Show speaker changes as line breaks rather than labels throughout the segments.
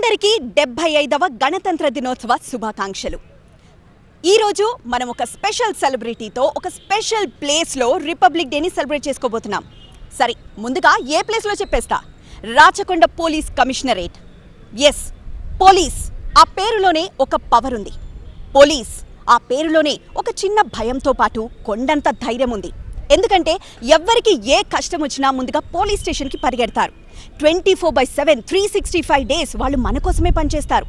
అందరికీ 75వ గణతంత్ర దినోత్సవ శుభాకాంక్షలు. ఈరోజు మనం ఒక స్పెషల్ సెలబ్రిటీతో ఒక స్పెషల్ ప్లేస్లో రిపబ్లిక్ డేని సెలబ్రేట్ చేసుకోబోతున్నాం. సరే, ముందుగా ఏ ప్లేస్లో చెప్పేస్తా. Rachakonda police commissionerate. Yes, police ఆ పేరులోనే ఒక పవర్ ఉంది. పోలీస్ ఆ పేరులోనే ఒక చిన్న భయంతో పాటు కొండంత ధైర్యం ఉంది. ఎందుకంటే ఎవ్వరికి ఏ కష్టం వచ్చినా ముందుగా పోలీస్ స్టేషన్కి పరిగెడతారు. 24/7 365 డేస్ వాళ్ళు మన కోసమే పనిచేస్తారు.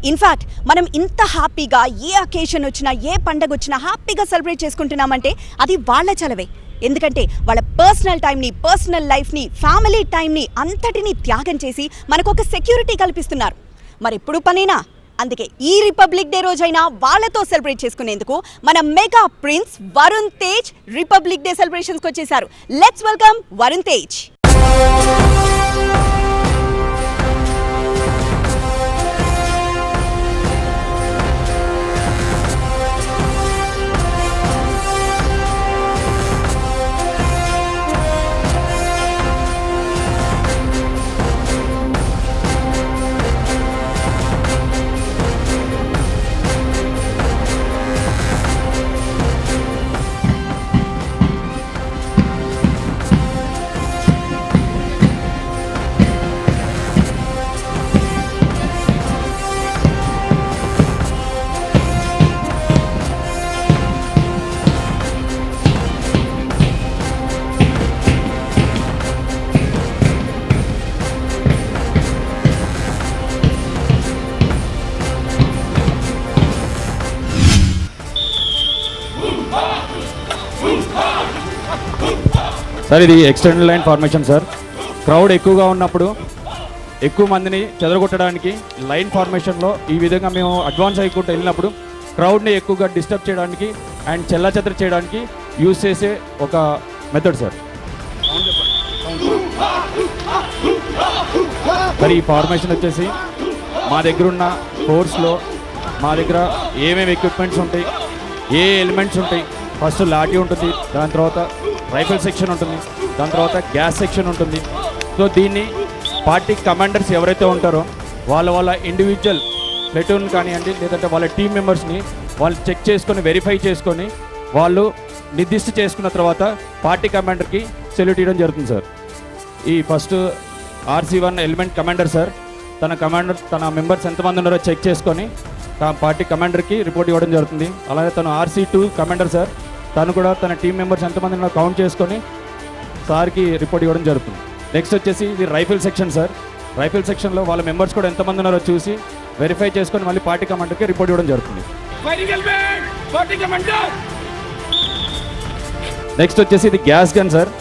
ఇన్ఫ్యాక్ట్ మనం ఇంత హ్యాపీగా ఏ అకేషన్ వచ్చినా ఏ పండగ వచ్చినా హ్యాపీగా సెలబ్రేట్ చేసుకుంటున్నామంటే అది వాళ్ళ చలవే. ఎందుకంటే వాళ్ళ పర్సనల్ టైంని, పర్సనల్ లైఫ్ని, ఫ్యామిలీ టైంని అంతటినీ త్యాగం చేసి మనకు ఒక సెక్యూరిటీ కల్పిస్తున్నారు. మరి ఎప్పుడు పనేనా? అందుకే ఈ రిపబ్లిక్ డే రోజైనా వాళ్ళతో సెలబ్రేట్ చేసుకునేందుకు మన mega prince Varun Tej republic day సెలబ్రేషన్స్కి వచ్చేసారు. Let's welcome Varun Tej.
Sir, ఇది extended line formation sir. Crowd ఎక్కువగా ఉన్నప్పుడు ఎక్కువ మందిని చెదరగొట్టడానికి లైన్ ఫార్మేషన్లో ఈ విధంగా మేము అడ్వాన్స్ అయ్యకుండా వెళ్ళినప్పుడు క్రౌడ్ని ఎక్కువగా డిస్టర్బ్ చేయడానికి అండ్ చెల్లాచెదర చేయడానికి యూజ్ చేసే ఒక మెథడ్ సార్. మరి ఈ ఫార్మేషన్ వచ్చేసి మా దగ్గర ఉన్న కోర్స్లో మా దగ్గర ఏమేమి ఎక్విప్మెంట్స్ ఉంటాయి, ఏ ఎలిమెంట్స్ ఉంటాయి. ఫస్ట్ లాఠీ ఉంటుంది, దాని తర్వాత రైఫిల్ సెక్షన్ ఉంటుంది, దాని తర్వాత గ్యాస్ సెక్షన్ ఉంటుంది. సో దీన్ని పార్టీ కమాండర్స్ ఎవరైతే ఉంటారో వాళ్ళ ఇండివిజువల్ ప్లెటూన్ కానివ్వండి, లేదంటే వాళ్ళ టీం మెంబర్స్ని వాళ్ళు చెక్ చేసుకొని వెరిఫై చేసుకొని వాళ్ళు నిర్దిష్ట చేసుకున్న తర్వాత పార్టీ కమాండర్కి సెల్యూట్ ఇవ్వడం జరుగుతుంది సార్. ఈ first RC1 element commander sir తన మెంబర్స్ ఎంతమంది ఉన్నారో చెక్ చేసుకొని పార్టీ కమాండర్కి రిపోర్ట్ ఇవ్వడం జరుగుతుంది. అలాగే తను RC2 కమాండర్ సార్ తను కూడా తన టీం మెంబర్స్ ఎంతమంది ఉన్నారో కౌంట్ చేసుకొని సార్కి రిపోర్ట్ ఇవ్వడం జరుగుతుంది. నెక్స్ట్ వచ్చేసి ఇది రైఫిల్ సెక్షన్ సార్. రైఫిల్ సెక్షన్లో వాళ్ళ మెంబర్స్ కూడా ఎంతమంది ఉన్నారో చూసి వెరిఫై చేసుకొని మళ్ళీ పార్టీ కమాండర్కి రిపోర్ట్ ఇవ్వడం జరుగుతుంది. నెక్స్ట్ వచ్చేసి ఇది గ్యాస్ గన్ సార్.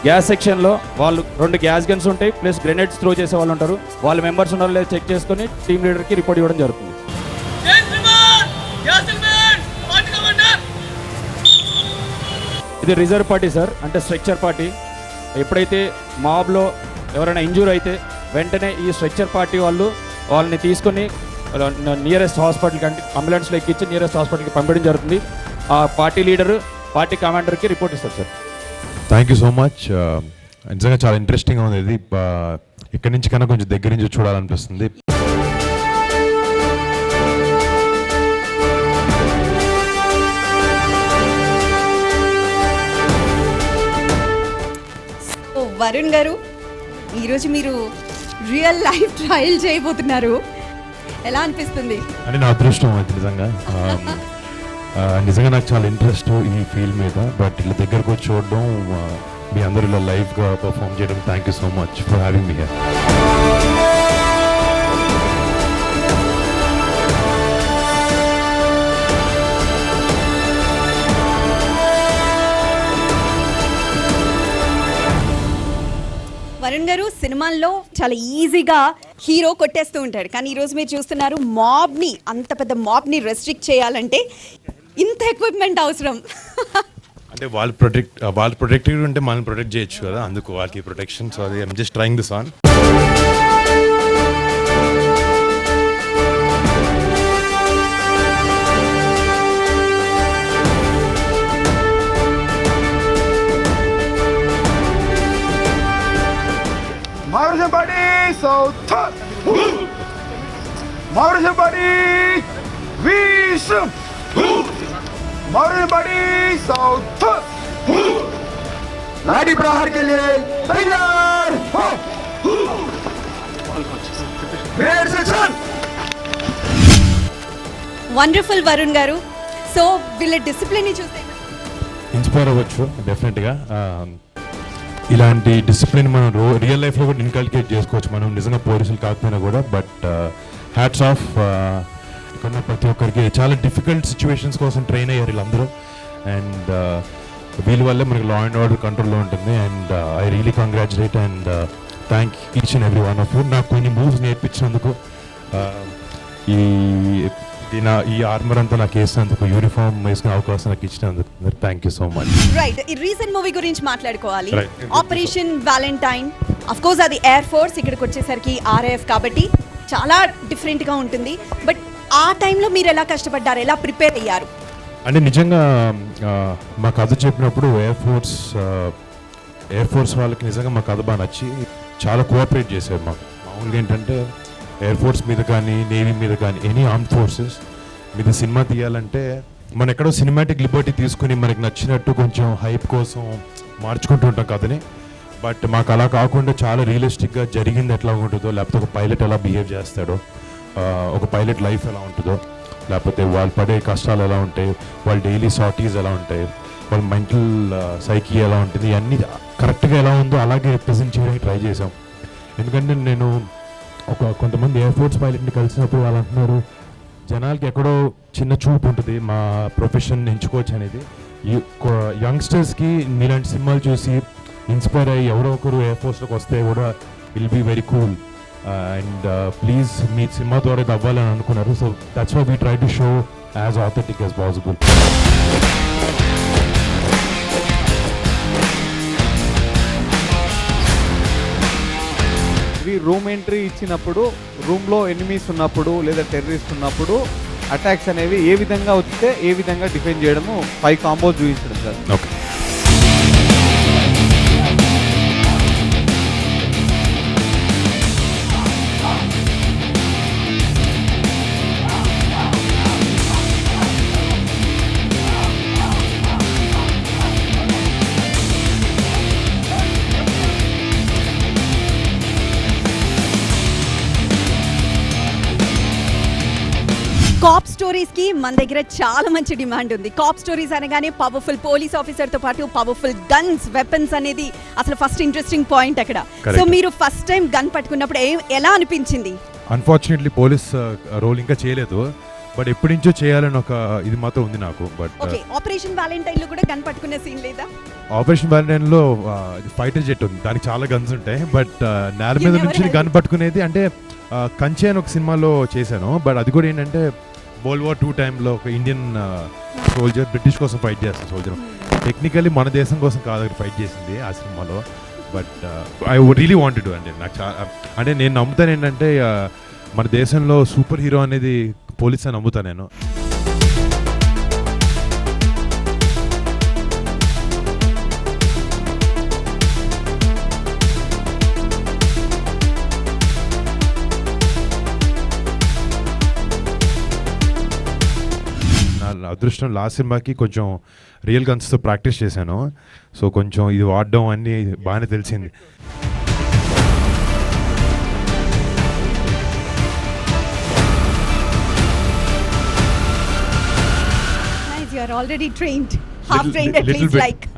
గ్యాస్ సెక్షన్లో వాళ్ళు 2 గ్యాస్ గన్స్ ఉంటాయి, ప్లస్ గ్రెనేడ్స్ త్రో చేసే వాళ్ళు ఉంటారు. వాళ్ళ మెంబర్స్ ఉన్నారో లేదో చెక్ చేసుకొని టీమ్ లీడర్కి రిపోర్ట్ ఇవ్వడం జరుగుతుంది. ఇది రిజర్వ్ పార్టీ సార్, అంటే స్ట్రక్చర్ పార్టీ. ఎప్పుడైతే మాబ్లో ఎవరైనా ఇంజూర్ అయితే వెంటనే ఈ స్ట్రక్చర్ పార్టీ వాళ్ళని తీసుకొని నియరెస్ట్ హాస్పిటల్కి, అంటే అంబులెన్స్లో ఎక్కించి నియరెస్ట్ హాస్పిటల్కి పంపించడం జరుగుతుంది. ఆ పార్టీ లీడరు పార్టీ కమాండర్కి రిపోర్ట్ ఇస్తారు sir.
Thank you so much. నిజంగా చాలా ఇంట్రెస్టింగ్గా ఉంది. ఇది ఇక్కడి నుంచి కన్నా కొంచెం దగ్గర నుంచి చూడాలనిపిస్తుంది.
వరుణ్ గారు, ఈరోజు మీరు రియల్ లైఫ్ ట్రయల్ చేయబోతున్నారు. ఎలా అనిపిస్తుంది?
అని నా అదృష్టం అది నిజంగా. నిజంగా నాకు చాలా ఇంట్రెస్ట్ ఈ ఫీల్డ్ మీద. బట్ ఇలా దగ్గరకు వచ్చి చూడడం, మీ అందరూ ఇలా లైవ్గా పర్ఫామ్ చేయడం, thank you so much for having me here.
Varun గారు, సినిమాల్లో చాలా ఈజీగా హీరో కొట్టేస్తూ ఉంటాడు, కానీ ఈరోజు మీరు చూస్తున్నారు మాబ్ని, అంత పెద్ద మాబ్ని రెస్ట్రిక్ట్ చేయాలంటే ఇంత ఎక్విప్మెంట్ అవసరం.
అంటే వాళ్ళు ప్రొటెక్టివ్ ఉంటే మనం ప్రొటెక్ట్ చేయొచ్చు కదా, అందుకు వాళ్ళకి protection. So I'm just trying this on.
Marching party, so tough. Mauritian body, East. Mauritian body, South. लाठी प्रहार के लिए तैयार हो। Red section.
వండర్ఫుల్ వరుణ్ గారు. సో వీళ్ళ డిసిప్లిన్ ని చూస్తే
ఇన్స్పైర్ అవ్వచ్చు డెఫినెట్గా. ఇలాంటి డిసిప్లిన్ మనం రియల్ లైఫ్లో కూడా ఇన్కల్కేట్ చేసుకోవచ్చు మనం నిజంగా పోలీసులు కాకపోయినా కూడా. బట్ హ్యాట్స్ ఆఫ్ ఇక్కడ ప్రతి ఒక్కరికి చాలా డిఫికల్ట్ సిచ్యువేషన్స్ కోసం ట్రైన్ అయ్యారు వీళ్ళందరూ. అండ్ వీళ్ళ వల్లే మనకి లా అండ్ ఆర్డర్ కంట్రోల్లో ఉంటుంది. And I really congratulate and thank each and every one of you. నాకు కొన్ని మూవ్స్ నేర్పించినందుకు, ఈ ఆర్మర్ అంతా నాకు వేసినందుకు, యూనిఫామ్ వేసుకునే అవకాశం నాకు ఇచ్చినందుకు thank you so much.
Right, ఈ రీసెంట్ మూవీ గురించి మాట్లాడుకోవాలి.
Right.
Operation Valentine. Of course అది ఎయిర్ ఫోర్స్, ఇక్కడికి వచ్చేసరికి ఆర్ఏఎఫ్ కాబట్టి చాలా డిఫరెంట్ గా ఉంటుంది. బట్ ఆ టైంలో మీరు ఎలా కష్టపడ్డారు, ఎలా ప్రిపేర్ అయ్యారు?
అంటే నిజంగా మా కథ చెప్పినప్పుడు ఎయిర్ ఫోర్స్ వాళ్ళకి నిజంగా మా కథ బాగా నచ్చి చాలా కోఆపరేట్ చేశారు మాకు. మామూలుగా ఏంటంటే ఎయిర్ ఫోర్స్ మీద కానీ, నేవీ మీద కానీ, ఎనీ ఆర్మ్డ్ ఫోర్సెస్ మీద సినిమా తీయాలంటే మనం ఎక్కడో సినిమాటిక్ లిబర్టీ తీసుకుని మనకి నచ్చినట్టు కొంచెం హైప్ కోసం మార్చుకుంటూ ఉంటాం కథని. బట్ మాకు అలా కాకుండా చాలా రియలిస్టిక్గా జరిగింది ఎట్లా ఉంటుందో, లేకపోతే ఒక పైలట్ ఎలా బిహేవ్ చేస్తాడో, ఒక పైలట్ లైఫ్ ఎలా ఉంటుందో, లేకపోతే వాళ్ళు పడే కష్టాలు ఎలా ఉంటాయి, వాళ్ళ డైలీ సార్టీస్ ఎలా ఉంటాయి, వాళ్ళ మెంటల్ సైకీ ఎలా ఉంటుంది, ఇవన్నీ కరెక్ట్గా ఎలా ఉందో అలాగే రిప్రజెంట్ చేయడానికి ట్రై చేసాం. ఎందుకంటే నేను కొంతమంది ఎయిర్ ఫోర్స్ పైలట్ని కలిసినప్పుడు వాళ్ళు అంటున్నారు జనాలకి ఎక్కడో చిన్న చూపు ఉంటుంది మా ప్రొఫెషన్ ఎంచుకోవచ్చు అనేది. యంగ్స్టర్స్కి మీలాంటి సినిమాలు చూసి ఇన్స్పైర్ అయ్యి ఎవరో ఒకరు ఎయిర్ ఫోర్స్లోకి వస్తే కూడా will be very cool. And please మీ సినిమా ద్వారా ఇది అవ్వాలని అనుకున్నారు. So that's why we try to show as authentic as possible.
Room entry ఇచ్చినప్పుడు రూమ్లో ఎనిమీస్ ఉన్నప్పుడు లేదా టెర్రరిస్ట్ ఉన్నప్పుడు అటాక్స్ అనేవి ఏ విధంగా వస్తే ఏ విధంగా డిఫెండ్ చేయడము 5 కాంబోస్ చూపించడం సార్.
ఓకే,
కాప్ స్టోరీస్ కి మన దగ్గర చాలా మంచి డిమాండ్ ఉంది. కాప్ స్టోరీస్ అనగానే పవర్ఫుల్ పోలీస్ ఆఫీసర్ తో పాటు పవర్ఫుల్ గన్స్, వెపన్స్ అనేది అసలు ఫస్ట్ ఇంట్రెస్టింగ్ పాయింట్ అక్కడ. సో మీరు ఫస్ట్ టైం గన్ పట్టుకున్నప్పుడు ఎలా అనిపించింది?
అన్ఫార్చునేట్లీ పోలీస్ రోల్ ఇంకా చేయలేదు, బట్ ఎప్పటి నుంచో చేయాలని ఒక ఇది మాత్రం ఉంది నాకు. బట్
ఓకే, ఆపరేషన్ వ్యాలంటైన్ లో కూడా గన్ పట్టుకునే సీన్ లేదా?
ఆపరేషన్ వ్యాలంటైన్ లో ఫైటర్ జెట్ ఉంది, దానికి చాలా గన్స్ ఉంటాయి. బట్ నేల మీద నుంచి గన్ పట్టుకునేది అంటే కంచె అని ఒక సినిమాలో చేశాను. బట్ అది కూడా ఏంటంటే వరల్డ్ వార్ 2 టైంలో ఒక ఇండియన్ సోల్జర్ బ్రిటిష్ కోసం ఫైట్ చేస్తాను. సోల్జర్ టెక్నికల్లీ మన దేశం కోసం కాదు ఫైట్ చేసింది ఆ సినిమాలో. బట్ ఐ రియలీ వాంటెడ్ అంటే నాకు అంటే నేను నమ్ముతాను ఏంటంటే మన దేశంలో సూపర్ హీరో అనేది పోలీస్ అని నమ్ముతాను నేను. అదృష్టం లాస్ట్ సినిమాకి కొంచెం రియల్ గన్స్తో ప్రాక్టీస్ చేశాను. సో కొంచెం ఇది వాడడం అన్నీ బాగానే తెలిసింది.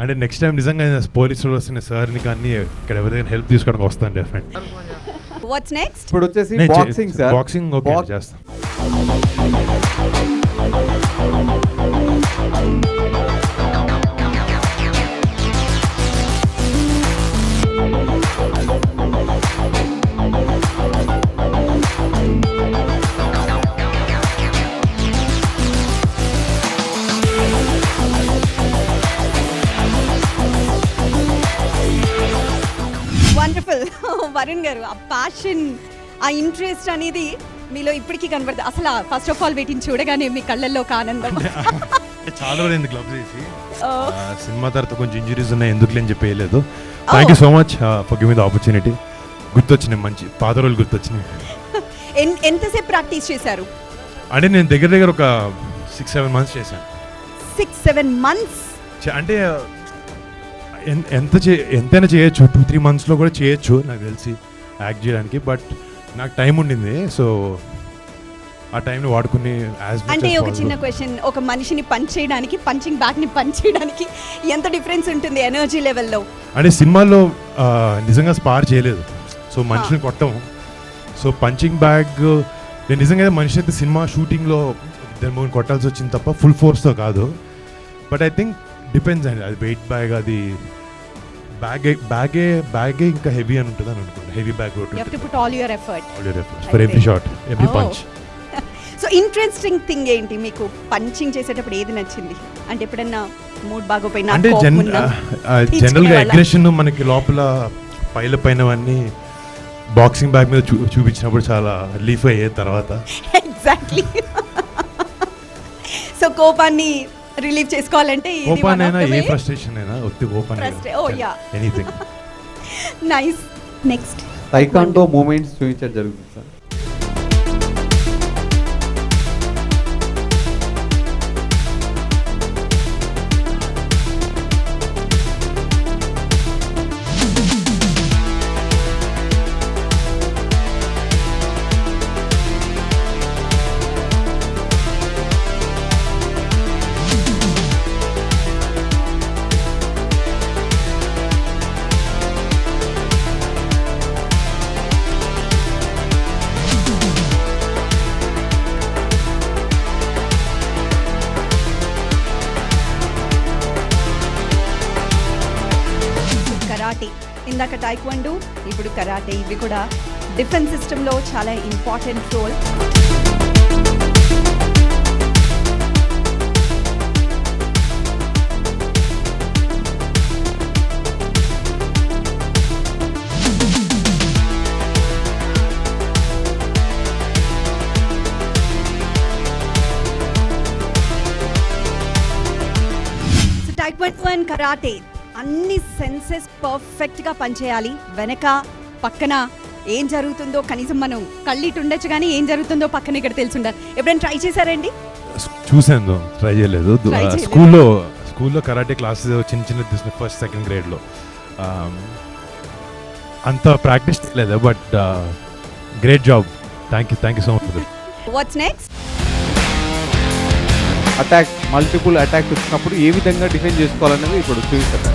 అంటే నెక్స్ట్ టైం నిజంగా పోలీసులు వస్తున్న సార్ని కానీ ఇక్కడ ఎవరైనా హెల్ప్ తీసుకోవడానికి వస్తాను డెఫినెట్.
Watts next?
ఇప్పుడు వచ్చేసి బాక్సింగ్ సార్.
బాక్సింగ్ ఓకే చేస్తాం.
వండర్ఫుల్. వరుణ్ గారు, ఆ ప్యాషన్, ఆ ఇంట్రెస్ట్ అనేది మీలో ఇప్పటికీ కనబడుతుంది. అసలు ఫస్ట్ ఆఫ్ ఆల్ వీటిని చూడగానే మీ కళ్ళల్లో ఒక ఆనందం.
చాలా రోజులు గ్లబ్స్ వేసి సినిమా తర్వాత కొంచెం ఇంజరీస్ ఉన్నాయి, ఎందుకు లేని చెప్పి వేయలేదు. Thank you so much for giving the opportunity. గుర్తొచ్చినాయి, మంచి పాత రోజులు గుర్తొచ్చినాయి.
ఎంతసేపు ప్రాక్టీస్ చేశారు?
అంటే నేను దగ్గర దగ్గర ఒక 6-7 months చేశాను.
6-7 months?
అంటే ఎంతైనా చేయొచ్చు, 2-3 monthsలో కూడా చేయొచ్చు నాకు తెలిసి యాక్ట్ చేయడానికి. బట్ నాకు టైం ఉండింది, సో ఆ టైంని వాడుకుని
అంటే ఒక చిన్న క్వశ్చన్, ఒక మనిషిని పంచ్ చేయడానికి పంచింగ్ బ్యాగ్ని పంచ్ చేయడానికి ఎంత డిఫరెన్స్ ఉంటుంది ఎనర్జీ లెవెల్లో?
అంటే సినిమాల్లో నిజంగా స్పార్ చేయలేదు, సో మనుషుని కొట్టము. సో పంచింగ్ బ్యాగ్ నేను నిజంగా మనిషి అయితే సినిమా షూటింగ్లో 2-3 కొట్టాల్సి వచ్చింది తప్ప ఫుల్ ఫోర్స్తో కాదు. బట్ ఐ థింక్ డిపెండ్స్ అండి, అది వెయిట్ బ్యాగ్, అది బ్యాగే ఇంకా హెవీ అని ఉంటుంది అని అనుకుంటా. Heavy bag
you have to put all your effort
for every shot, every punch.
So interesting thing ఏంటి మీకు పంచింగ్ చేసేటప్పుడు ఏది నచ్చింది? అంటే ఎప్పుడన్నా మూడ్ బాగోపోయినా
అంటే జనరల్గా అగ్రెషన్ మనకి లోపల పైనవన్నీ బాక్సింగ్ బ్యాగ్ మీద చూపించినప్పుడు చాలా రిలీఫ్ అయ్యేది తర్వాత.
ఎగ్జాక్ట్లీ. సో కోపాన్ని రిలీవ్ చేసుకోవాలంటే
కోపానైనా ఏ ఫ్రస్ట్రేషన్ అయినా ఒత్తి కోపాన్ని anything.
Nice. Next
taekwondo moments చూపించడం జరుగుతుంది సార్.
కరాటే, ఇందాక టైక్వాండో, ఇప్పుడు కరాటే, ఇవి కూడా డిఫెన్స్ సిస్టంలో చాలా important role. Taekwondo and karate అన్ని సెన్సెస్ పర్ఫెక్ట్గా పనిచేయాలి. వెనక పక్కన ఏం జరుగుతుందో కనీసం మనం కళ్ళిட்டு ఉండొచ్చు, కానీ ఏం జరుగుతుందో పక్కన ఇక్కడ తెలిసి ఉండాలి. ఎప్పుడైనా ట్రై చేశారండి?
చూసాను, ట్రై చేయలేదు. స్కూల్లో కరాటే క్లాసెస్ చిన్న తీసుకున్న 1st-2nd grade అంత ప్రాక్టీస్ లేదు. But great job, thank you so much.
What's next?
Attack, multiple attacks వచ్చినప్పుడు ఏ విధంగా డిఫెండ్ చేసుకోవాలనేది ఇప్పుడు చూపిస్తారు.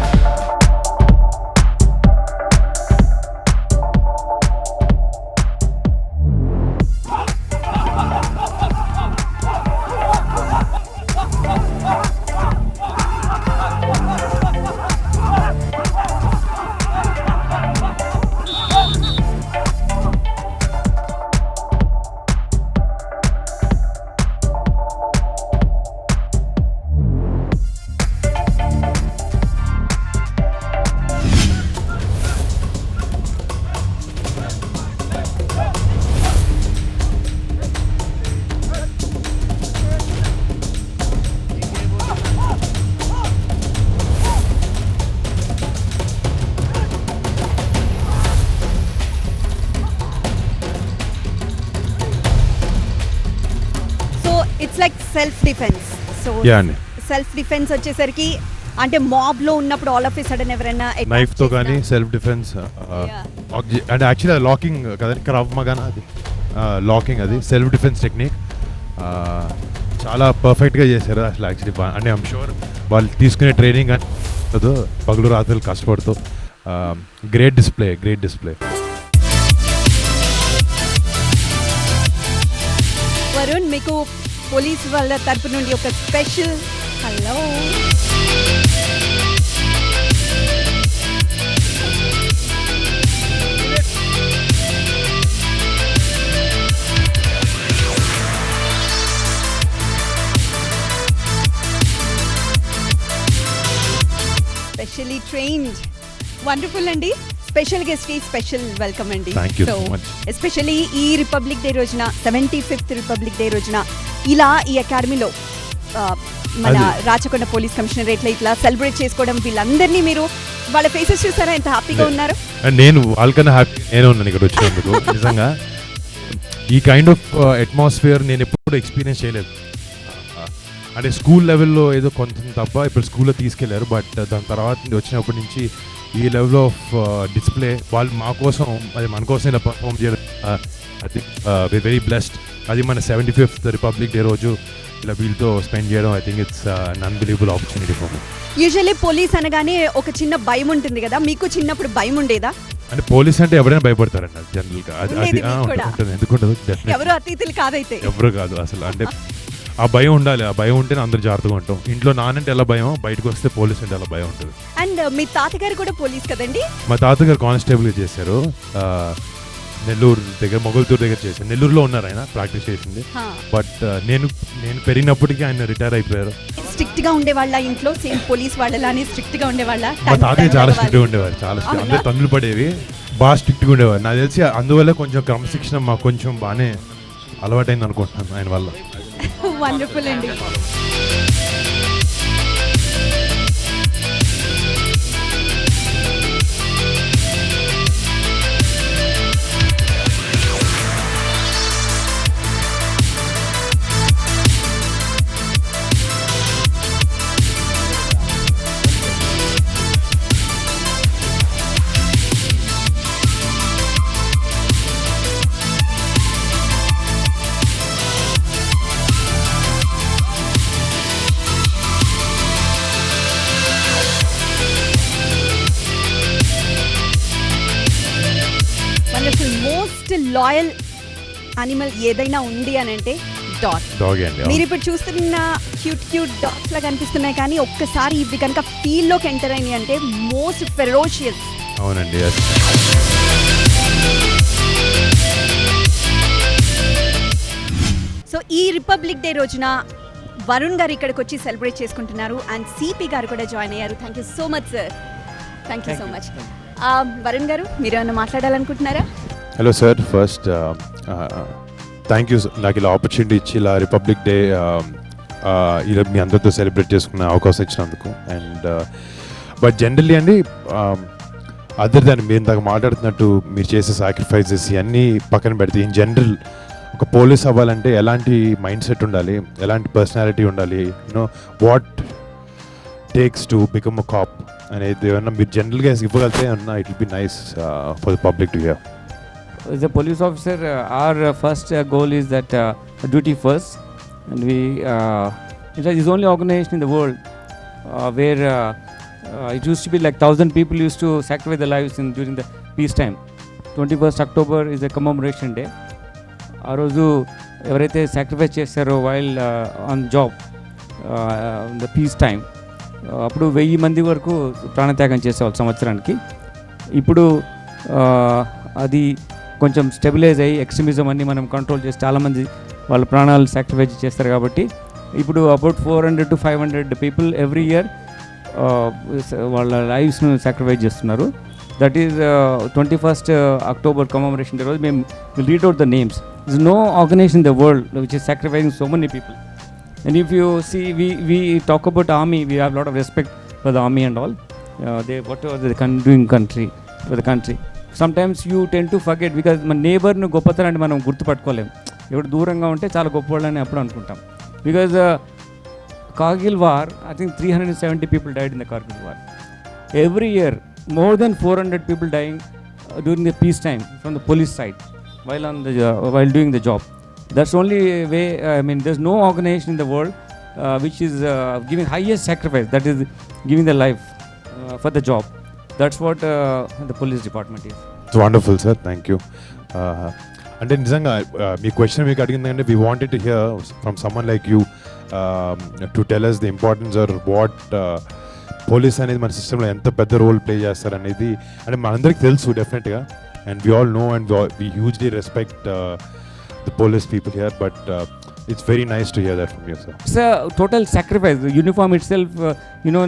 It's like self defence. So self defence వచ్చేసరికి అంటే మాబ్ లో ఉన్నప్పుడు ఆల్ ఆఫ్ ఎ సడన్ ఎవరైనా
నైఫ్ తో కానీ సెల్ఫ్ డిఫెన్స్ అంటే యాక్చువల్లీ లాకింగ్ కదండి, క్రావ్ మగానా అది లాకింగ్, అది సెల్ఫ్ డిఫెన్స్ టెక్నిక్. చాలా పర్ఫెక్ట్గా చేశారు అసలు యాక్చువల్లీ. అంటే ఐమ్ షూర్ వాళ్ళు తీసుకునే ట్రైనింగ్ అని పగలు రాత్రులు కష్టపడుతూ గ్రేట్ డిస్ప్లే.
వరుణ్, మీకు పోలీస్ వాళ్ళ తరపు నుండి ఒక special hello. Specially trained, wonderful అండి. స్పెషల్ గెస్ట్ కి స్పెషల్ వెల్కమ్ అండి.
సో
ఎస్పెషల్లీ ఈ రిపబ్లిక్ డే రోజున, 75th రిపబ్లిక్ డే రోజున ఇలా ఈ అకాడమీలో మన రాచకొండ పోలీస్ కమిషనరేట్లో ఇట్లా సెలబ్రేట్ చేసుకోవడం, వీళ్ళందరినీ మీరు వాళ్ళ ఫేసెస్ చూసారా ఎంత హ్యాపీగా ఉన్నారు?
నేను వాళ్ళకన్నా హ్యాపీ నేను ఉన్నాను ఇక్కడ వచ్చినందుకు. నిజంగా ఈ కైండ్ ఆఫ్ అట్మాస్ఫియర్ నేను ఎప్పుడు ఎక్స్పీరియన్స్ చేయలేదు. అంటే స్కూల్ లెవెల్లో ఏదో కొంత తప్ప ఇప్పుడు స్కూల్లో తీసుకెళ్లారు, బట్ దాని తర్వాత వచ్చినప్పటి నుంచి ఈ లెవెల్ ఆఫ్ డిస్ప్లే వాళ్ళు మా కోసం, అది మన కోసం ఇలా పర్ఫామ్ చేయడం, ఐ థింక్ వెరీ బ్లెస్డ్. అది మన 75th రిపబ్లిక్ డే రోజు ఇలా వీళ్ళతో స్పెండ్ చేయడం, I think it's an unbelievable opportunity for me.
Usually police అనగానే ఒక చిన్న భయం ఉంటుంది కదా, మీకు చిన్నప్పుడు భయం ఉండేదా?
అంటే పోలీస్ అంటే ఎవరైనా భయపడతారండి జనరల్గా. అది
ఉండేది మీకు కూడా?
ఉంటుంది, ఎందుకుంటుంది,
ఎవరు అతిథులు కాదైతే.
ఎవరు కాదు అసలు. అంటే ఆ భయం ఉండాలి, ఆ భయం ఉంటేనే అందరు జాగ్రత్తగా ఉంటాం. ఇంట్లో నానంటే ఎలా భయం, బయటకు వస్తే పోలీస్ అంటే ఎలా భయం ఉంటుంది.
అండ్ మీ తాతగారు కూడా పోలీస్ కదండి?
మా తాతగారు కానిస్టేబుల్గా చేశారు, నెల్లూరు దగ్గర, మొగల్తూరు దగ్గర చేశారు. నెల్లూరులో ఉన్నారు ఆయన, ప్రాక్టీస్ చేసింది. బట్ నేను పెరిగినప్పటికీ ఆయన రిటైర్ అయిపోయారు.
స్ట్రిక్ట్ గా ఉండేవాళ్ళ ఇంట్లో, సేమ్ పోలీస్ వాళ్ళలానే స్ట్రిక్ట్ గా ఉండేవాళ్ళ?
మా తాతయ్య చాలా స్ట్రిక్ట్గా ఉండేవారు, చాలా స్ట్రిక్ట్. అందరు తన్నులు పడేవి, బాగా స్ట్రిక్ట్గా ఉండేవారు. నాకు తెలిసి అందువల్ల కొంచెం క్రమశిక్షణ మాకు కొంచెం బాగానే అలవాటైంది అనుకుంటున్నాను ఆయన వల్ల.
వండర్ఫుల్ అండి. మోస్ట్ లాయల్ అనిమల్ ఏదైనా ఉంది అని అంటే డాగ్ అండి. మీరు ఇప్పుడు చూస్తున్న క్యూట్ డాగ్స్ లా కనిపిస్తున్నాయి, కానీ ఒక్కసారి ఇవి కనుక ఫీల్ లోకి ఎంటర్ అయినాయి అంటే మోస్ట్ ఫెరోషియస్.
అవునండి.
సో ఈ రిపబ్లిక్ డే రోజున వరుణ్ గారు ఇక్కడికి వచ్చి సెలబ్రేట్ చేసుకుంటున్నారు, అండ్ సిపి గారు కూడా జాయిన్ అయ్యారు. Thank you so much sir, thank you so much. Varun గారు, మీరు ఏమైనా మాట్లాడాలనుకుంటున్నారా?
Hello sir, first thank you నాకు ఇలా ఆపర్చునిటీ ఇచ్చి ఇలా రిపబ్లిక్ డే ఇలా మీ అందరితో సెలబ్రేట్ చేసుకునే అవకాశం ఇచ్చినందుకు. అండ్ బట్ జనరల్లీ అండి, అదర్ దాన్ మీరు ఇందాక మాట్లాడుతున్నట్టు మీరు చేసే సాక్రిఫైజెస్ ఇవన్నీ పక్కన పెడితే, ఇన్ జనరల్ ఒక పోలీస్ అవ్వాలంటే ఎలాంటి మైండ్ సెట్ ఉండాలి, ఎలాంటి పర్సనాలిటీ ఉండాలి, you know what takes to become a cap అనేది ఏమన్నా మీరు జనరల్గా ఇవ్వగలితే అన్నా it will be nice for the public to hear.
As a police officer, our first goal is that duty first, and we in fact, it's the only organization in the world where it used to be like 1,000 people used to sacrifice their lives during the peace time. 21st October is a commemoration day. ఆ రోజు ఎవరైతే sacrifice చేస్తారో while on job the peace time, అప్పుడు 1000 మంది వరకు ప్రాణత్యాగం చేసేవాళ్ళు సంవత్సరానికి. ఇప్పుడు అది కొంచెం స్టెబిలైజ్ అయ్యి ఎక్స్ట్రీమిజం అన్ని మనం కంట్రోల్ చేసి చాలామంది వాళ్ళ ప్రాణాలు సాక్రిఫైస్ చేస్తారు. కాబట్టి ఇప్పుడు about 400 to 500 people every year వాళ్ళ లైఫ్స్ను సాక్రిఫైస్ చేస్తున్నారు. That is 21st October commemoration day రోజు మేము will read out the names. There's no organization in the world which is sacrificing so many people. And if you see, we talk about army, we have a lot of respect for the army and all. They whatever they can do in country, for the country. Sometimes you tend to forget because మన నేబర్ను గొప్పతనాన్ని మనం గుర్తుపట్టుకోలేము. ఎవరు దూరంగా ఉంటే చాలా గొప్పవాళ్ళని అప్పుడు అనుకుంటాం. Because Kargil war, I think 370 people died in the Kargil war. Every year, more than 400 people dying during the peace time from the police side while doing the job. That's the only way. I mean, there's no organization in the world which is giving highest sacrifice, that is giving their life for the job. That's what the police department is.
It's wonderful, sir. Thank you. అంటే నిజంగా మీ question మీకు అడిగిందంటే we wanted to hear from someone like you to tell us the importance or what police అనేది మన సిస్టంలో ఎంత పెద్ద రోల్ ప్లే చేస్తారనేది అంటే మనందరికీ తెలుసు డెఫినెట్గా. And we all know and we hugely respect the police people here, but it's very nice to hear that from you, sir.
It's a total sacrifice. The uniform itself,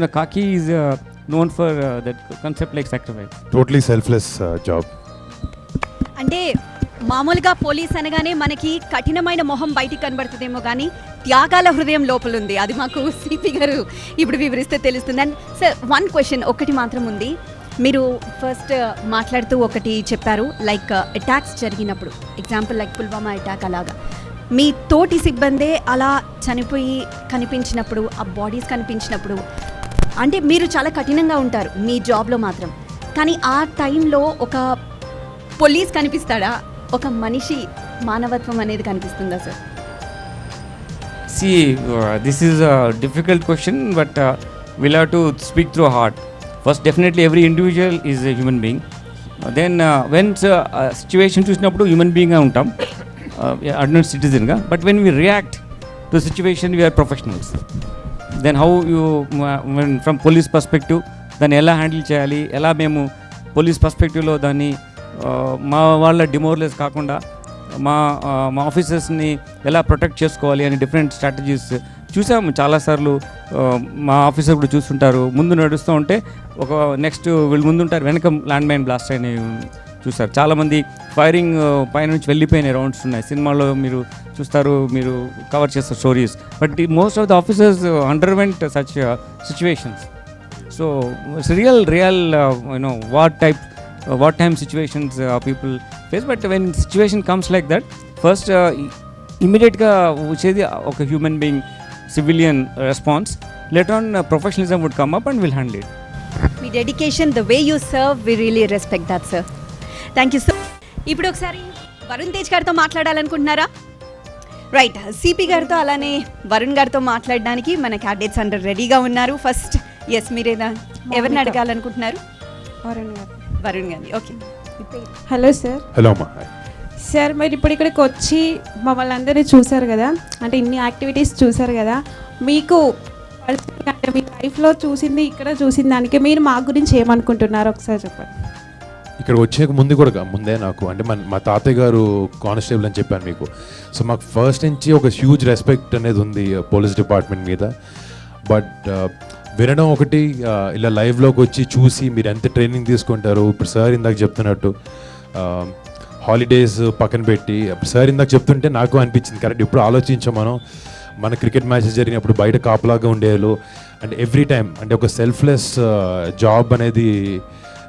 the khaki is known for that concept like sacrifice.
Totally selfless job.
అంటే మామూలుగా police అనగానే మనకి కఠినమైన మొహం బయటికి కనబడుతుందేమో, కానీ త్యాగాల హృదయం లోపల ఉంది. అది మాకు సిపి గారు ఇప్పుడు వివరిస్తే తెలుస్తుంది. అండ్ సార్, వన్ క్వశ్చన్ ఒకటి మాత్రం ఉంది. మీరు ఫస్ట్ మాట్లాడుతూ ఒకటి చెప్పారు, లైక్ అటాక్స్ జరిగినప్పుడు, ఎగ్జాంపుల్ లైక్ పుల్వామా అటాక్ అలాగా మీ తోటి సిబ్బందే అలా చనిపోయి కనిపించినప్పుడు, ఆ బాడీస్ కనిపించినప్పుడు, అంటే మీరు చాలా కఠినంగా ఉంటారు మీ జాబ్లో మాత్రం, కానీ ఆ టైంలో ఒక పోలీస్ కనిపిస్తాడా, ఒక మనిషి మానవత్వం అనేది కనిపిస్తుందా sir?
See, this is a difficult question, but we'll have to speak through heart. First, definitely every individual is a human being. Then, when situation చూసినప్పుడు హ్యూమన్ బీయింగ్గా ఉంటాం, ఆర్డినరీ సిటిజన్గా. But when we react to situation we are professionals. Then how you from police perspective దాన్ని ఎలా handle చేయాలి, ఎలా మేము police పర్స్పెక్టివ్లో దాన్ని మా వాళ్ళ డిమోరలైజ్ కాకుండా మా ఆఫీసర్స్ని ఎలా ప్రొటెక్ట్ చేసుకోవాలి అని డిఫరెంట్ స్ట్రాటజీస్ చూసాము చాలాసార్లు. మా ఆఫీసర్ కూడా చూస్తుంటారు, ముందు నడుస్తూ ఉంటే ఒక నెక్స్ట్ వీళ్ళు ముందుంటారు, వెనక ల్యాండ్ మైన్ బ్లాస్ట్ అయిన చూస్తారు. చాలామంది ఫైరింగ్ పైనుంచి వెళ్ళిపోయిన రౌండ్స్ ఉన్నాయి, సినిమాలో మీరు చూస్తారు, మీరు కవర్ చేస్తారు stories. But most of the officers underwent such situations. So it's real what time situations people face. But when situation comes like that, first immediate ga uchedi oka human being civilian response, later on professionalism would come up and we'll handle it.
మీ dedication, the way you serve, we really respect that sir. Thank you sir. ఇప్పుడు ఒకసారి వరుణ్ తేజ్ గారితో మాట్లాడాలనుకుంటున్నారా? Right, CP గారితో అలానే వరుణ్ గారితో మాట్లాడడానికి మన candidates అందరూ రెడీగా ఉన్నారు. ఫస్ట్ ఎస్, మీరేదా ఎవరిని అడగాలనుకుంటున్నారు? వరుణ్ గారిని. Okay,
hello sir.
హలో అమ్మా.
సార్ మీరు ఇప్పుడు ఇక్కడికి వచ్చి మమ్మల్ని అందరినీ చూశారు కదా, అంటే ఇన్ని యాక్టివిటీస్ చూశారు కదా, మీకు అంటే మీ లైఫ్లో చూసింది ఇక్కడ చూసిన దానికి మీరు మా గురించి ఏమనుకుంటున్నారో ఒకసారి చెప్పండి.
ఇక్కడ వచ్చే ముందే నాకు అంటే మా తాతయ్య గారు కానిస్టేబుల్ అని చెప్పాను మీకు. సో మాకు ఫస్ట్ నుంచి ఒక హ్యూజ్ రెస్పెక్ట్ అనేది ఉంది పోలీస్ డిపార్ట్మెంట్ మీద. బట్ వినడం ఒకటి, ఇలా లైవ్లోకి వచ్చి చూసి మీరు ఎంత ట్రైనింగ్ తీసుకుంటారు. ఇప్పుడు సార్ ఇందాక చెప్తున్నట్టు హాలిడేస్ పక్కన పెట్టి, సార్ ఇందాక చెప్తుంటే నాకు అనిపించింది కరెక్ట్. ఇప్పుడు ఆలోచించాం మన క్రికెట్ మ్యాచెస్ జరిగినప్పుడు బయట కాపులాగా ఉండేవాళ్ళు. అండ్ ఎవ్రీ టైం అంటే ఒక సెల్ఫ్లెస్ జాబ్ అనేది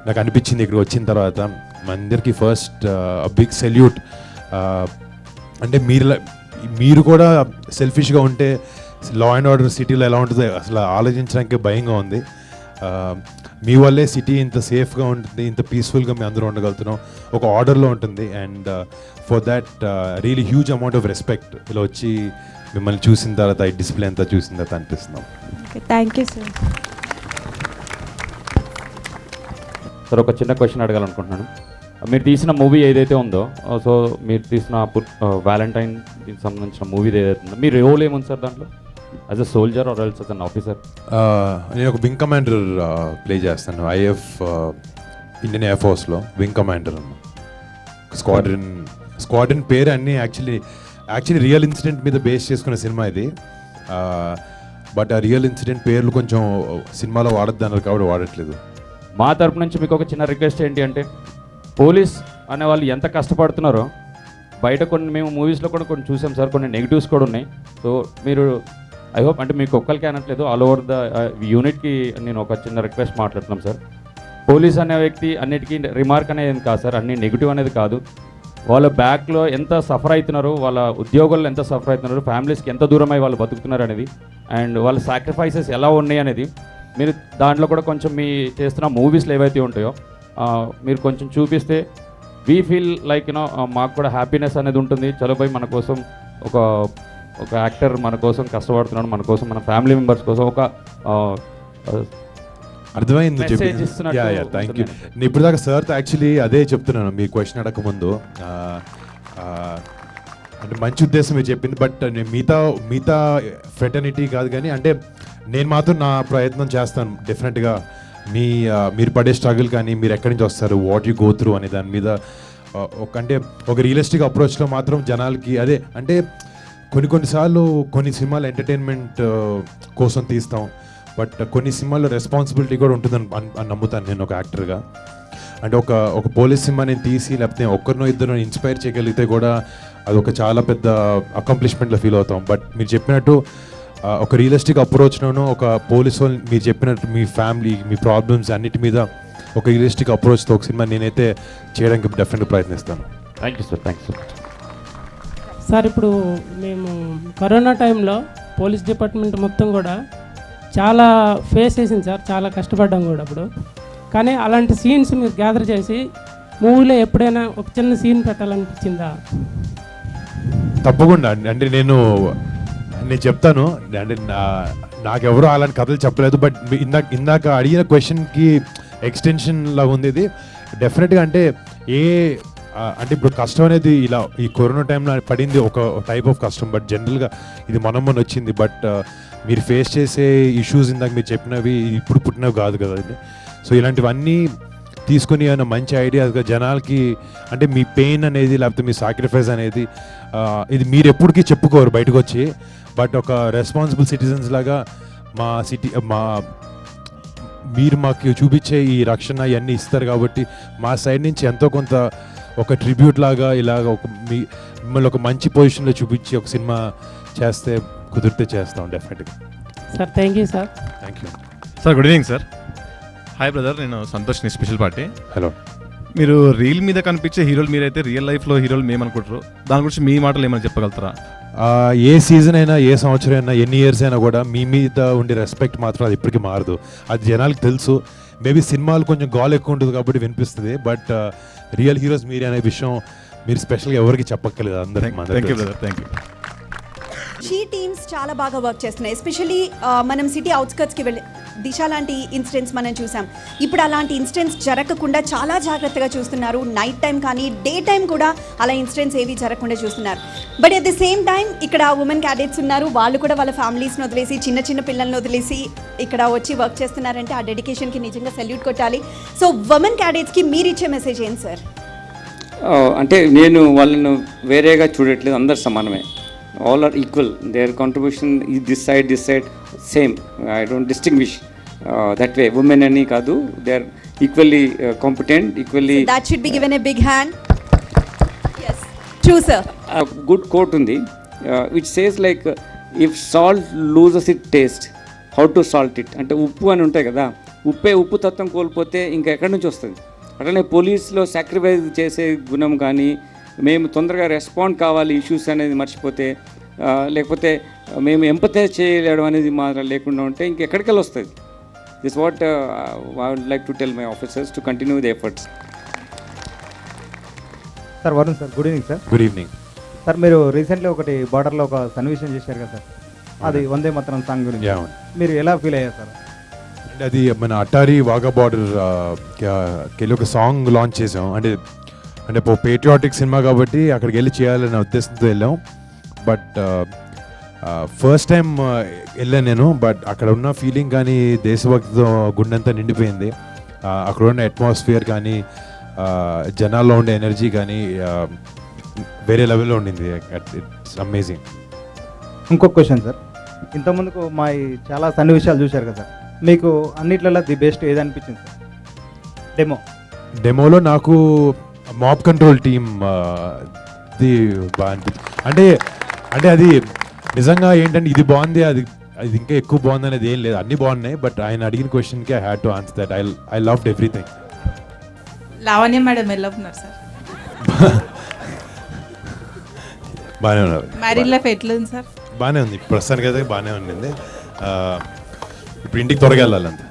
నాకు అనిపించింది ఇక్కడికి వచ్చిన తర్వాత. మా అందరికీ ఫస్ట్ బిగ్ సెల్యూట్. అంటే మీరు కూడా సెల్ఫిష్గా ఉంటే లా అండ్ ఆర్డర్ సిటీలో ఎలా ఉంటుంది అసలు ఆలోచించడానికి భయంగా ఉంది. మీ వల్లే సిటీ ఇంత సేఫ్గా ఉంటుంది, ఇంత పీస్ఫుల్గా మేము అందరూ ఉండగలుగుతున్నాం, ఒక ఆర్డర్లో ఉంటుంది. And for that really huge amount of respect ఇలా వచ్చి మిమ్మల్ని చూసిన తర్వాత ఈ డిసిప్లిన్ అంతా చూసిన తర్వాత అనిపిస్తున్నాం.
Thank you sir.
సార్ ఒక చిన్న క్వశ్చన్ అడగాలనుకుంటున్నాను. మీరు తీసిన మూవీ ఏదైతే ఉందో, సో మీరు తీసిన వ్యాలంటైన్ దీనికి సంబంధించిన మూవీ ఏదైతే ఉందో, మీ రోల్ ఏముంది సార్ దాంట్లో? As a soldier or else as an officer?
నేను ఒక వింగ్ కమాండర్ ప్లే చేస్తాను. ఐఎఫ్ ఇండియన్ ఎయిర్ ఫోర్స్లో వింగ్ కమాండర్ అన్న. స్క్వాడ్రన్ పేరు అన్నీ యాక్చువల్లీ రియల్ ఇన్సిడెంట్ మీద బేస్ చేసుకున్న సినిమా ఇది. బట్ ఆ రియల్ ఇన్సిడెంట్ పేర్లు కొంచెం సినిమాలో వాడద్దు అన్నారు కాబట్టి వాడట్లేదు.
మా తరపు నుంచి మీకు ఒక చిన్న రిక్వెస్ట్ ఏంటి అంటే, పోలీస్ అనే వాళ్ళు ఎంత కష్టపడుతున్నారో బయట మేము మూవీస్లో కూడా కొన్ని చూసాం సార్, కొన్ని నెగిటివ్స్ కూడా ఉన్నాయి. సో మీరు ఐ హోప్ అంటే మీకు ఒక్కరికి అనట్లేదు, ఆల్ ఓవర్ ద యూనిట్కి నేను ఒక చిన్న రిక్వెస్ట్ మాట్లాడుతున్నాం సార్. పోలీస్ అనే వ్యక్తి అన్నిటికీ రిమార్క్ అనేది కాదు సార్, అన్ని నెగిటివ్ అనేది కాదు. వాళ్ళ బ్యాక్లో ఎంత సఫర్ అవుతున్నారు, వాళ్ళ ఉద్యోగులు ఎంత సఫర్ అవుతున్నారు, ఫ్యామిలీస్కి ఎంత దూరం అయ్యి వాళ్ళు బతుకుతున్నారు అనేది, అండ్ వాళ్ళ సాక్రిఫైసెస్ ఎలా ఉన్నాయి అనేది మీరు దాంట్లో కూడా కొంచెం మీ చేస్తున్న మూవీస్లో ఏవైతే ఉంటాయో మీరు కొంచెం చూపిస్తే వీ ఫీల్ లైక్ మాకు కూడా హ్యాపీనెస్ అనేది ఉంటుంది. చలో పోయి మన కోసం ఒక యాక్టర్ మన కోసం కష్టపడుతున్నాడు, మన కోసం మన ఫ్యామిలీ మెంబర్స్ కోసం ఒక
అర్థమైంది.
Message
thank you. నేను ఇప్పుడు దాకా సార్తో యాక్చువల్లీ అదే చెప్తున్నాను మీ క్వశ్చన్ అడగక ముందు. అంటే మంచి ఉద్దేశం మీరు చెప్పింది, బట్ నేను మిగతా ఫ్రెటర్నిటీ కాదు కానీ అంటే నేను మాత్రం నా ప్రయత్నం చేస్తాను డెఫినెట్గా. మీరు పడే స్ట్రగుల్ కానీ మీరు ఎక్కడి నుంచి వస్తారు, వాట్ యూ గో త్రూ అనే దాని మీద ఒక రియలిస్టిక్ అప్రోచ్లో మాత్రం జనాలకి అదే అంటే కొన్నిసార్లు కొన్ని సినిమాలు ఎంటర్టైన్మెంట్ కోసం తీస్తాం, బట్ కొన్ని సినిమాల్లో రెస్పాన్సిబిలిటీ కూడా ఉంటుందని నమ్ముతాను నేను ఒక యాక్టర్గా. అంటే ఒక పోలీస్ సినిమా నేను తీసి లేకపోతే ఒక్కరినో ఇద్దరు ఇన్స్పైర్ చేయగలిగితే కూడా అదొక చాలా పెద్ద అకాంప్లిష్మెంట్లో ఫీల్ అవుతాం. బట్ మీరు చెప్పినట్టు ఒక రియలిస్టిక్ అప్రోచ్లోనూ ఒక పోలీస్ వాళ్ళు మీరు చెప్పినట్టు మీ ఫ్యామిలీ మీ ప్రాబ్లమ్స్ అన్నిటి మీద ఒక రియలిస్టిక్ అప్రోచ్తో ఒక సినిమా నేనైతే చేయడానికి డెఫినెట్గా ప్రయత్నిస్తాను.
Thank you sir, thank you sir.
Sir ఇప్పుడు మేము కరోనా టైంలో పోలీస్ డిపార్ట్మెంట్ మొత్తం కూడా చాలా ఫేస్ చేసింది సార్, చాలా కష్టపడ్డాం కూడా అప్పుడు. కానీ అలాంటి సీన్స్ మీరు గ్యాదర్ చేసి మూవీలో ఎప్పుడైనా ఒక చిన్న సీన్ పెట్టాలనిపించిందా?
తప్పకుండా అంటే నేను చెప్తాను. అంటే నాకెవరో అలాంటి కథలు చెప్పలేదు. బట్ ఇందాక అడిగిన క్వశ్చన్కి ఎక్స్టెన్షన్ లాగా ఉంది ఇది. డెఫినెట్గా అంటే అంటే ఇప్పుడు కష్టం అనేది ఇలా ఈ కరోనా టైంలో పడింది ఒక టైప్ ఆఫ్ కష్టం. బట్ జనరల్గా ఇది మొన్న వచ్చింది. బట్ మీరు ఫేస్ చేసే ఇష్యూస్ ఇందాక మీరు చెప్పినవి ఇప్పుడు పుట్టినవి కాదు కదా. సో ఇలాంటివన్నీ తీసుకొని ఏమైనా మంచి ఐడియాస్గా జనాలకి అంటే మీ పెయిన్ అనేది లేకపోతే మీ సాక్రిఫైస్ అనేది ఇది మీరు ఎప్పటికీ చెప్పుకోరు బయటకు వచ్చి. బట్ ఒక రెస్పాన్సిబుల్ సిటిజన్స్ లాగా మీరు మాకు చూపించే ఈ రక్షణ ఇవన్నీ ఇస్తారు కాబట్టి మా సైడ్ నుంచి ఎంతో కొంత ఒక ట్రిబ్యూట్ లాగా ఇలాగ మిమ్మల్ని ఒక మంచి పొజిషన్లో చూపించి ఒక సినిమా చేస్తే కుదిరితే చేస్తాం డెఫినెట్గా.
Sir thank you sir.
Thank you
sir. Good evening sir. Hi brother, నేను సంతోష్ ని స్పెషల్ పార్టీ.
హలో.
మీరు రీల్ మీద కనిపించే హీరోలు మీరైతే రియల్ లైఫ్లో హీరోలు మేమనుకుంటారు, దాని గురించి మీ మాటలు ఏమైనా చెప్పగలుగుతారా?
ఏ సీజన్ అయినా ఏ సంవత్సరం అయినా ఎన్ని ఇయర్స్ అయినా కూడా మీ మీద ఉండే రెస్పెక్ట్ మాత్రం అది ఇప్పటికీ మారదు. అది జనాలకు తెలుసు. మేబీ సినిమాలు కొంచెం గాల్ ఎక్కువ ఉంటుంది కాబట్టి వినిపిస్తుంది. బట్ రియల్ హీరోస్ మీరే అనే విషయం మీరు స్పెషల్గా ఎవరికి చెప్పక్కర్లేదు. అందరికీ.
Thank you brother, thank you.
She teams చాలా బాగా వర్క్ చేస్తున్నాయి. ఎస్పెషల్లీ మనం సిటీ అవుట్స్కట్స్కి వెళ్ళి దిశ లాంటి ఇన్సిడెంట్స్ మనం చూసాం. ఇప్పుడు అలాంటి ఇన్సిడెంట్స్ జరగకుండా చాలా జాగ్రత్తగా చూస్తున్నారు. నైట్ టైం కానీ డే టైం కూడా అలా ఇన్సిడెంట్స్ ఏవి జరగకుండా చూస్తున్నారు. But at the same time ఇక్కడ ఉమెన్ క్యాడెట్స్ ఉన్నారు. వాళ్ళు కూడా వాళ్ళ ఫ్యామిలీస్ని వదిలేసి చిన్న చిన్న పిల్లల్ని వదిలేసి ఇక్కడ వచ్చి వర్క్ చేస్తున్నారంటే ఆ డెడికేషన్కి నిజంగా సెల్యూట్ కొట్టాలి. సో ఉమెన్ క్యాడెట్స్కి మీరు ఇచ్చే మెసేజ్ ఏంటి సార్?
అంటే నేను వాళ్ళను వేరేగా చూడట్లేదు, అందరు సమానమే. all are equal, their contribution is this side same. I don't distinguish that way. Women ani kadu, they are equally competent, equally.
So that should be given a big hand. Yes, true sir.
A good quote undi which says like if salt loses its taste, how to salt it. అంటే ఉప్పు అని ఉంటాయి కదా, ఉప్పు తత్వం కోల్పోతే ఇంకా ఎక్కడి నుంచి వస్తుంది. అట్లనే పోలీస్లో సాక్రిఫైస్ చేసే గుణం కానీ, మేము తొందరగా రెస్పాండ్ కావాలి ఇష్యూస్ అనేది మర్చిపోతే, లేకపోతే మేము ఎంపథైజ్ చేయలేడం అనేది మాత్రం లేకుండా ఉంటే ఇంకెక్కడికెళ్ళి వస్తుంది. This what I would like to tell my officers to continue the efforts.
Sir Varun sir, good evening sir.
Good evening
sir. మీరు రీసెంట్లీ ఒకటి బార్డర్లో ఒక సన్నివేశం చేశారు కదా సార్, అది వందే మాతరం సాంగ్ గురించి మీరు ఎలా ఫీల్ అయ్యారు సార్?
అంటే అది మన అటారీ వాఘా బార్డర్కి ఒక సాంగ్ లాంచ్ చేసాం. అంటే పేట్రియాటిక్ సినిమా కాబట్టి అక్కడికి వెళ్ళి చేయాలనే ఉద్దేశంతో వెళ్ళాం. బట్ ఫస్ట్ టైం వెళ్ళాను నేను. బట్ అక్కడ ఉన్న ఫీలింగ్ కానీ దేశభక్తితో గుండెంతా నిండిపోయింది. అక్కడ ఉన్న అట్మాస్ఫియర్ కానీ జనాల్లో ఉండే ఎనర్జీ కానీ వేరే లెవెల్లో ఉండింది. It's amazing.
ఇంకొక క్వశ్చన్ సార్, ఇంతకుముందుకు మా చాలా సన్నివేశాలు చూశారు కదా సార్, మీకు అన్నిట్లలో ది బెస్ట్ ఏది అనిపించింది సార్?
డెమోలో నాకు మాబ్ కంట్రోల్ టీమ్ ది బాగా అనిపించింది. అంటే అది నిజంగా ఏంటంటే ఇది బాగుంది, అది ఇంకా ఎక్కువ బాగుంది అనేది ఏం లేదు, అన్నీ బాగున్నాయి. బట్ ఆయన అడిగిన క్వశ్చన్కి I had to answer that. I loved everything.
Lavanya madam ఎలా ఉన్నారు సార్?
బాగానే ఉన్నారు.
మ్యారీడ్ లైఫ్ ఎట్లా ఉంది సార్?
బాగానే ఉంది ప్రస్తుతానికి అయితే, బాగానే ఉండింది. ఇప్పుడు ఇంటికి త్వరగా వెళ్ళాలంతే.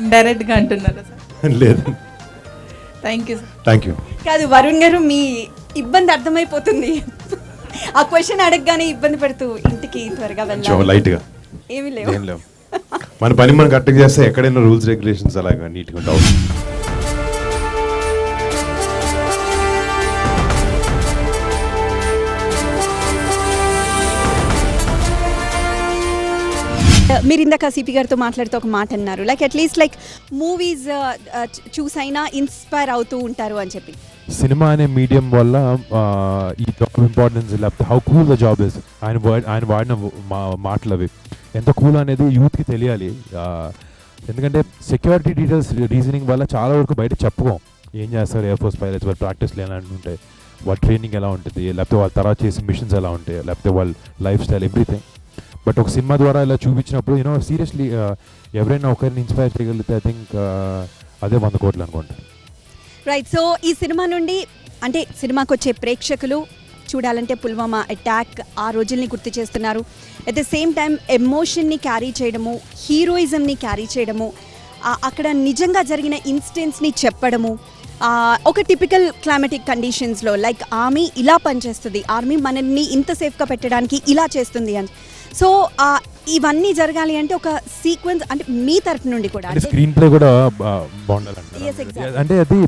ఇండైరెక్ట్గా అంటున్నారా సార్?
లేదు.
Thank you sir.
Thank you.
కాదు వరుణ్ గారు, మీ ఇబ్బంది అర్థమైపోతుంది. ఆ క్వశ్చన్ అడగగానే ఇబ్బంది పెడుతూ ఇంటికి త్వరగా వెళ్ళాలి.
లైట్గా
ఏమీ లేవు.
మన పని మనం కరెక్ట్గా చేస్తే ఎక్కడైనా రూల్స్ రెగ్యులేషన్స్ అలాగా నీట్గా ఉంటావు.
మీరు ఇందాక సిపి గారితో మాట్లాడుతూ ఒక మాట అన్నారు, లైక్ అట్లీస్ట్ లైక్ మూవీస్ చూసైనా ఇన్స్పైర్ అవుతూ ఉంటారు అని చెప్పి.
సినిమా అనే మీడియం వల్ల ఈ జాబ్ ఇంపార్టెన్స్ లేకపోతే how cool the job is, ఆయన వాడిన మాటలు అవి ఎంత కూల్ అనేది యూత్కి తెలియాలి. ఎందుకంటే సెక్యూరిటీ డీటెయిల్స్ రీజనింగ్ వల్ల చాలా వరకు బయట చెప్పుకోం. ఏం చేస్తారు ఎయిర్ ఫోర్స్ పైలట్స్, వాళ్ళ ప్రాక్టీస్లు ఎలా ఉంటాయి, వాళ్ళ ట్రైనింగ్ ఎలా ఉంటుంది, లేకపోతే వాళ్ళ తర్వాత చేసే మిషన్స్ ఎలా ఉంటాయి, లేకపోతే వాళ్ళ లైఫ్ స్టైల్ ఎవ్రీథింగ్. బట్ ఒక సినిమా ద్వారా ఇలా చూపించినప్పుడు సీరియస్లీ ఎవరైనా ఒకరిని ఇన్స్పైర్ చేయగలిగితే ఐ థింక్ అదే 100 కోట్లు అనుకుంటా.
రైట్. సో ఈ సినిమా నుండి అంటే సినిమాకి వచ్చే ప్రేక్షకులు చూడాలంటే పుల్వామా అటాక్ ఆ రోజుల్ని గుర్తు చేస్తున్నారు. అట్ ద సేమ్ టైం ఎమోషన్ని క్యారీ చేయడము, హీరోయిజంని క్యారీ చేయడము, అక్కడ నిజంగా జరిగిన ఇన్సిడెంట్స్ని చెప్పడము, ఒక టిపికల్ క్లైమాటిక్ కండిషన్స్లో లైక్ ఆర్మీ ఇలా పనిచేస్తుంది, ఆర్మీ మనల్ని ఇంత సేఫ్గా పెట్టడానికి ఇలా చేస్తుంది అని. సో ఇవన్నీ జరగాలి అంటే ఒక సీక్వెన్స్ అంటే మీ తరఫు నుండి కూడా
స్క్రీన్ ప్లే కూడా బాగుండాలంట.
Yes, exactly.
అంటే అది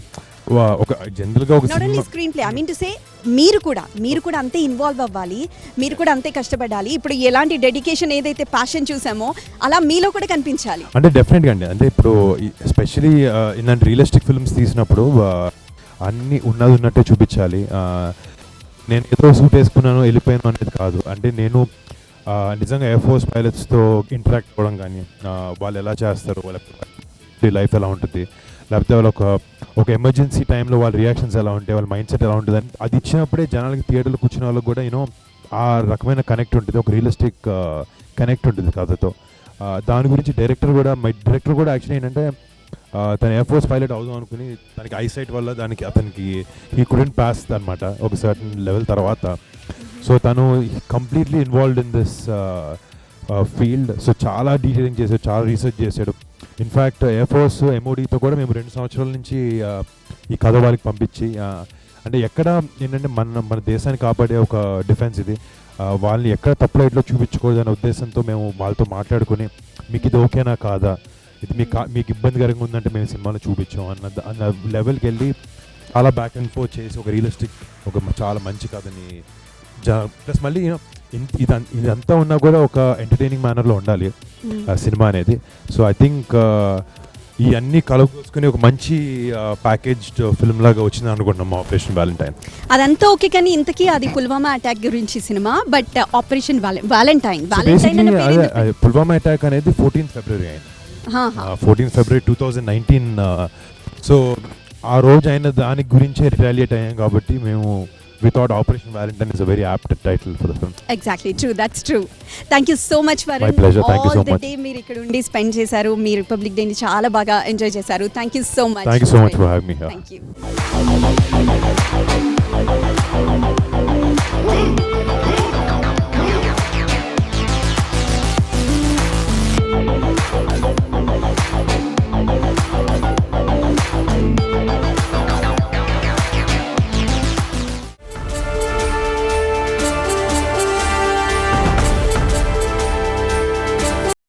ఒక జనరల్గా ఒక
not only screen play, I mean to say మీరు కూడా అంతే ఇన్వాల్వ్ అవ్వాలి, మీరు కూడా అంతే కష్టపడాలి. ఇప్పుడు ఎలాంటి డెడికేషన్ ఏదైతే ప్యాషన్ చూసామో అలా మీలో కూడా కనిపించాలి.
అంటే డెఫినెట్గా అండి. అంటే ఇప్పుడు ఎస్పెషలీ ఇలాంటి రియలిస్టిక్ ఫిల్మ్స్ తీసినప్పుడు అన్నీ ఉన్నట్టే చూపించాలి. నేను ఏదో సూట్ వేసుకున్నాను వెళ్ళిపోయాను అనేది కాదు. అంటే నేను నిజంగా ఎయిర్ ఫోర్స్ పైలట్స్తో ఇంటరాక్ట్ అవ్వడం కానీ, వాళ్ళు ఎలా చేస్తారు, వాళ్ళ లైఫ్ ఎలా ఉంటుంది, లేకపోతే వాళ్ళు ఒక ఎమర్జెన్సీ టైంలో వాళ్ళ రియాక్షన్స్ ఎలా ఉంటాయి, వాళ్ళ మైండ్ సెట్ ఎలా ఉంటుంది అని అది ఇచ్చినప్పుడే జనాలకి థియేటర్లో కూర్చున్న వాళ్ళకి కూడా ఆ రకమైన కనెక్ట్ ఉంటుంది, ఒక రియలిస్టిక్ కనెక్ట్ ఉంటుంది కథతో. దాని గురించి డైరెక్టర్ కూడా యాక్చువల్లీ ఏంటంటే తను ఎయిర్ ఫోర్స్ పైలట్ అవుదాం అనుకుని దానికి ఐసైట్ వల్ల అతనికి హీ కుడెంట్ పాస్ అనమాట ఒక సర్టన్ లెవెల్ తర్వాత. సో తను completely involved in this field. So చాలా డీటెయిలింగ్ చేశాడు, చాలా రీసెర్చ్ చేశాడు. ఇన్ఫ్యాక్ట్ ఎయిర్ ఫోర్స్ MODతో కూడా మేము 2 సంవత్సరాల నుంచి ఈ కథ వాళ్ళకి పంపించి అంటే ఎక్కడ ఏంటంటే మన దేశాన్ని కాపాడే ఒక డిఫెన్స్ ఇది, వాళ్ళని ఎక్కడ తప్పులైట్లో చూపించకూడదనే ఉద్దేశంతో మేము వాళ్ళతో మాట్లాడుకుని మీకు ఇది ఓకేనా కాదా, ఇది మీకు ఇబ్బందికరంగా ఉందంటే మేము సినిమాలో చూపించాం అన్న లెవెల్కి వెళ్ళి చాలా బ్యాక్ అండ్ ఫోర్త్ చేసి ఒక రియలిస్టిక్ చాలా మంచి కథని ప్లస్ మళ్ళీ ఇదంతా ఉన్నా కూడా ఒక ఎంటర్టైనింగ్ మేనర్లో ఉండాలి సినిమా అనేది. సో ఐ థింక్ ఈ అన్ని కలుపుకొని ఒక మంచి ప్యాకేజ్డ్ ఫిల్మ్ లాగా వచ్చింది అనుకుంటున్నాం ఆపరేషన్ వ్యాలంటైన్.
అదంతా ఓకే, కానీ ఇంతకీ అది పుల్వామా అటాక్ గురించి cinema, but operation Valentine
Pulwama attack అనేది 14th February అయింది. 14th February 2019. సో ఆ రోజు అయిన దాని గురించే రిటాలియేట్ అయ్యాం కాబట్టి మేము we thought Operation Valentine is a very apt title for the film.
Exactly, true, that's true. Thank you so much for
my pleasure. Thank you so much.
All the day మీరు ఇక్కడ ఉండి spend చేశారు, me republic day ని చాలా బాగా enjoy చేశారు. Thank you so much.
Thank you so much for having me here.
Thank you.